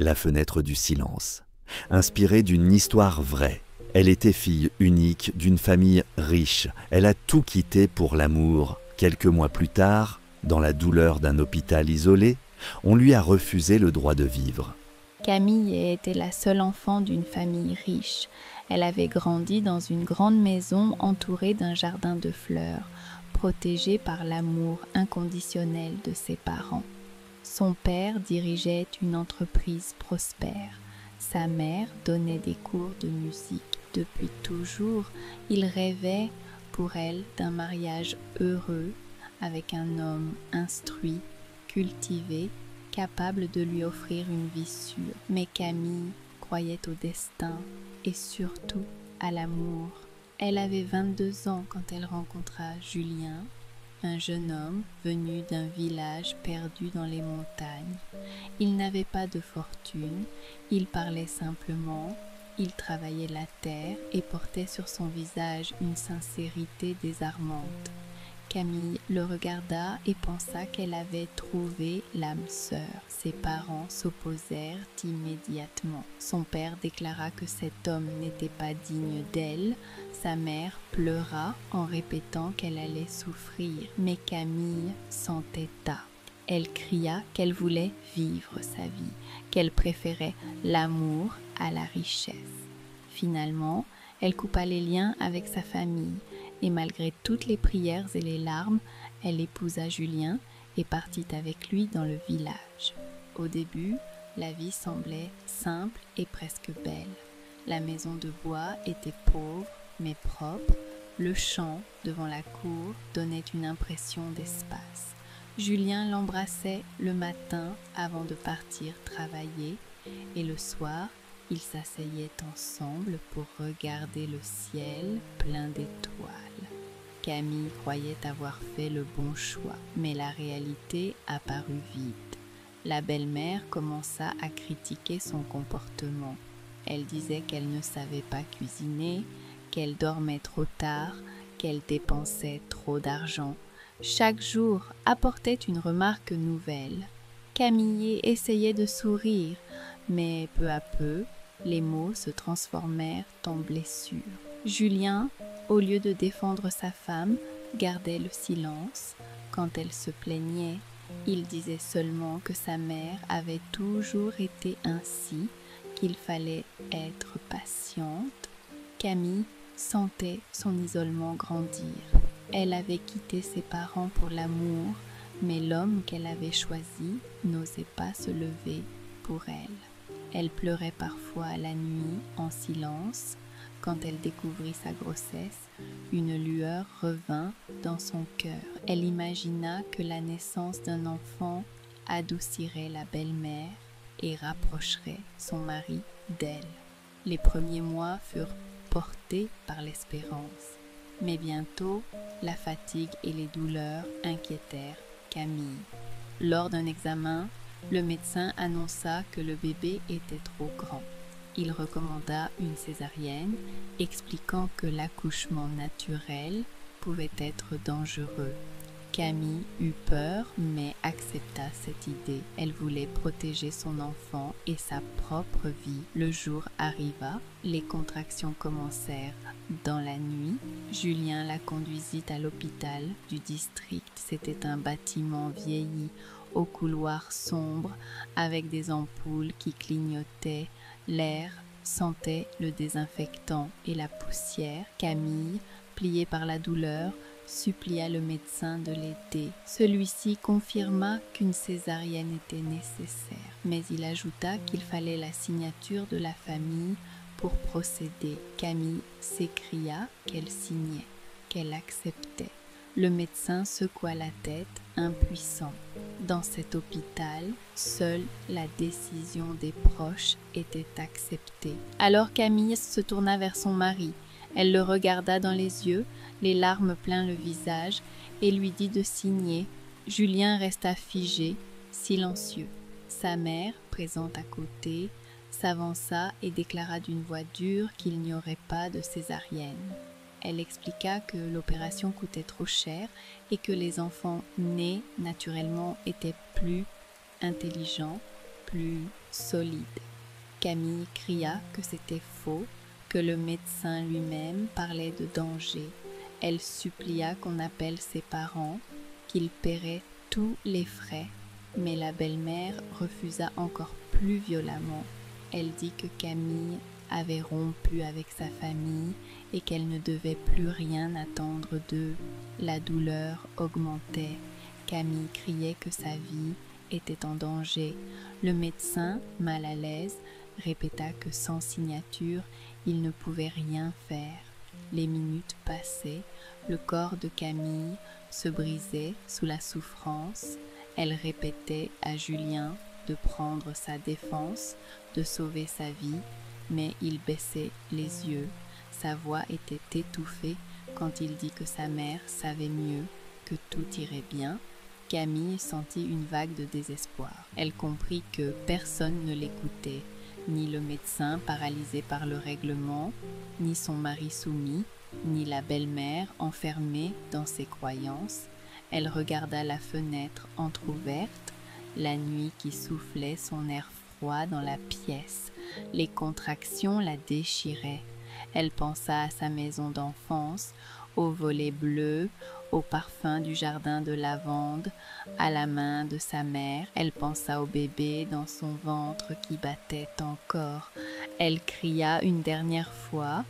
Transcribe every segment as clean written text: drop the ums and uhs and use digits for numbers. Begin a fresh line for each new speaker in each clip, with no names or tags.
La fenêtre du silence. Inspirée d'une histoire vraie. Elle était fille unique d'une famille riche. Elle a tout quitté pour l'amour. Quelques mois plus tard, dans la douleur d'un hôpital isolé, on lui a refusé le droit de vivre.
Camille était la seule enfant d'une famille riche. Elle avait grandi dans une grande maison entourée d'un jardin de fleurs, protégée par l'amour inconditionnel de ses parents. Son père dirigeait une entreprise prospère. Sa mère donnait des cours de musique. Depuis toujours, il rêvait pour elle d'un mariage heureux avec un homme instruit, cultivé, capable de lui offrir une vie sûre. Mais Camille croyait au destin et surtout à l'amour. Elle avait 22 ans quand elle rencontra Julien, un jeune homme venu d'un village perdu dans les montagnes. Il n'avait pas de fortune, il parlait simplement, il travaillait la terre et portait sur son visage une sincérité désarmante. Camille le regarda et pensa qu'elle avait trouvé l'âme sœur. Ses parents s'opposèrent immédiatement. Son père déclara que cet homme n'était pas digne d'elle. Sa mère pleura en répétant qu'elle allait souffrir. Mais Camille s'entêta. Elle cria qu'elle voulait vivre sa vie, qu'elle préférait l'amour à la richesse. Finalement, elle coupa les liens avec sa famille. Et malgré toutes les prières et les larmes, elle épousa Julien et partit avec lui dans le village. Au début, la vie semblait simple et presque belle. La maison de bois était pauvre mais propre. Le champ devant la cour donnait une impression d'espace. Julien l'embrassait le matin avant de partir travailler et le soir, ils s'asseyaient ensemble pour regarder le ciel plein d'étoiles. Camille croyait avoir fait le bon choix, mais la réalité apparut vite. La belle-mère commença à critiquer son comportement. Elle disait qu'elle ne savait pas cuisiner, qu'elle dormait trop tard, qu'elle dépensait trop d'argent. Chaque jour apportait une remarque nouvelle. Camille essayait de sourire, mais peu à peu, les mots se transformèrent en blessures. Julien, au lieu de défendre sa femme, gardait le silence. Quand elle se plaignait, il disait seulement que sa mère avait toujours été ainsi, qu'il fallait être patiente. Camille sentait son isolement grandir. Elle avait quitté ses parents pour l'amour, mais l'homme qu'elle avait choisi n'osait pas se lever pour elle. Elle pleurait parfois la nuit en silence. Quand elle découvrit sa grossesse, une lueur revint dans son cœur. Elle imagina que la naissance d'un enfant adoucirait la belle-mère et rapprocherait son mari d'elle. Les premiers mois furent portés par l'espérance, mais bientôt la fatigue et les douleurs inquiétèrent Camille. Lors d'un examen, le médecin annonça que le bébé était trop grand. Il recommanda une césarienne, expliquant que l'accouchement naturel pouvait être dangereux. Camille eut peur, mais accepta cette idée. Elle voulait protéger son enfant et sa propre vie. Le jour arriva, les contractions commencèrent dans la nuit. Julien la conduisit à l'hôpital du district. C'était un bâtiment vieilli, au couloir sombre, avec des ampoules qui clignotaient. L'air sentait le désinfectant et la poussière. Camille, pliée par la douleur, supplia le médecin de l'aider. Celui-ci confirma qu'une césarienne était nécessaire, mais il ajouta qu'il fallait la signature de la famille pour procéder. Camille s'écria qu'elle signait, qu'elle acceptait. Le médecin secoua la tête, impuissant. Dans cet hôpital, seule la décision des proches était acceptée. Alors Camille se tourna vers son mari. Elle le regarda dans les yeux, les larmes plein le visage, et lui dit de signer. Julien resta figé, silencieux. Sa mère, présente à côté, s'avança et déclara d'une voix dure qu'il n'y aurait pas de césarienne. Elle expliqua que l'opération coûtait trop cher et que les enfants nés naturellement étaient plus intelligents, plus solide. Camille cria que c'était faux, que le médecin lui-même parlait de danger. Elle supplia qu'on appelle ses parents, qu'ils paieraient tous les frais, mais la belle-mère refusa encore plus violemment. Elle dit que Camille avait rompu avec sa famille et qu'elle ne devait plus rien attendre d'eux. La douleur augmentait. Camille criait que sa vie était en danger. Le médecin, mal à l'aise, répéta que sans signature, il ne pouvait rien faire. Les minutes passaient, le corps de Camille se brisait sous la souffrance. Elle répétait à Julien de prendre sa défense, de sauver sa vie, mais il baissait les yeux. Sa voix était étouffée quand il dit que sa mère savait mieux, que tout irait bien. Camille sentit une vague de désespoir. Elle comprit que personne ne l'écoutait, ni le médecin paralysé par le règlement, ni son mari soumis, ni la belle-mère enfermée dans ses croyances. Elle regarda la fenêtre entr'ouverte, la nuit qui soufflait son air froid dans la pièce. Les contractions la déchiraient. Elle pensa à sa maison d'enfance, aux volets bleus, au parfum du jardin de lavande, à la main de sa mère. Elle pensa au bébé dans son ventre qui battait encore. Elle cria une dernière fois,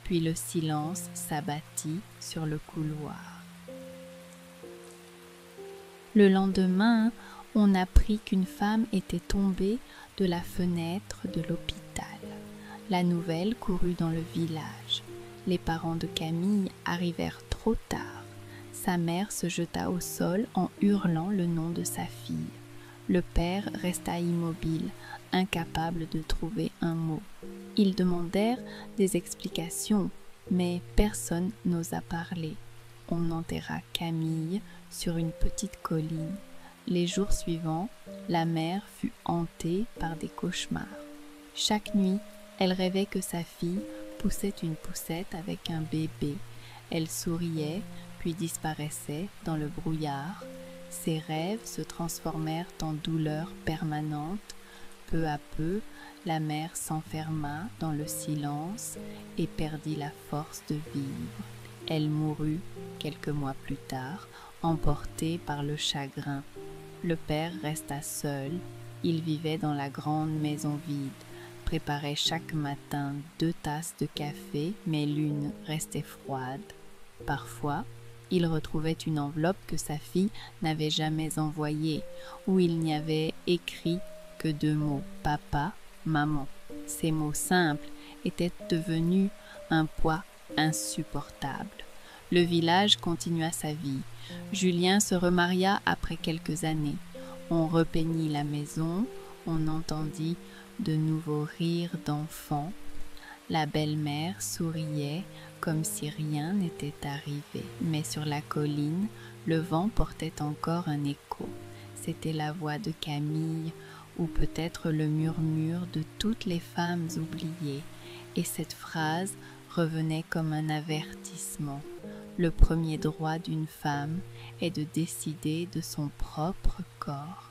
puis le silence s'abattit sur le couloir. Le lendemain, on apprit qu'une femme était tombée de la fenêtre de l'hôpital. La nouvelle courut dans le village. Les parents de Camille arrivèrent trop tard. Sa mère se jeta au sol en hurlant le nom de sa fille. Le père resta immobile, incapable de trouver un mot. Ils demandèrent des explications, mais personne n'osa parler. On enterra Camille sur une petite colline. Les jours suivants, la mère fut hantée par des cauchemars. Chaque nuit, elle rêvait que sa fille poussait une poussette avec un bébé. Elle souriait, puis disparaissait dans le brouillard. Ses rêves se transformèrent en douleur permanente. Peu à peu, la mère s'enferma dans le silence et perdit la force de vivre. Elle mourut quelques mois plus tard, emportée par le chagrin. Le père resta seul. Il vivait dans la grande maison vide, préparait chaque matin 2 tasses de café, mais l'une restait froide. Parfois, il retrouvait une enveloppe que sa fille n'avait jamais envoyée, où il n'y avait écrit que 2 mots, papa, maman. Ces mots simples étaient devenus un poids insupportable. Le village continua sa vie. Julien se remaria après quelques années. On repeignit la maison, on entendit de nouveaux rires d'enfants. La belle-mère souriait comme si rien n'était arrivé. Mais sur la colline, le vent portait encore un écho. C'était la voix de Camille, ou peut-être le murmure de toutes les femmes oubliées. Et cette phrase revenait comme un avertissement. Le premier droit d'une femme est de décider de son propre corps.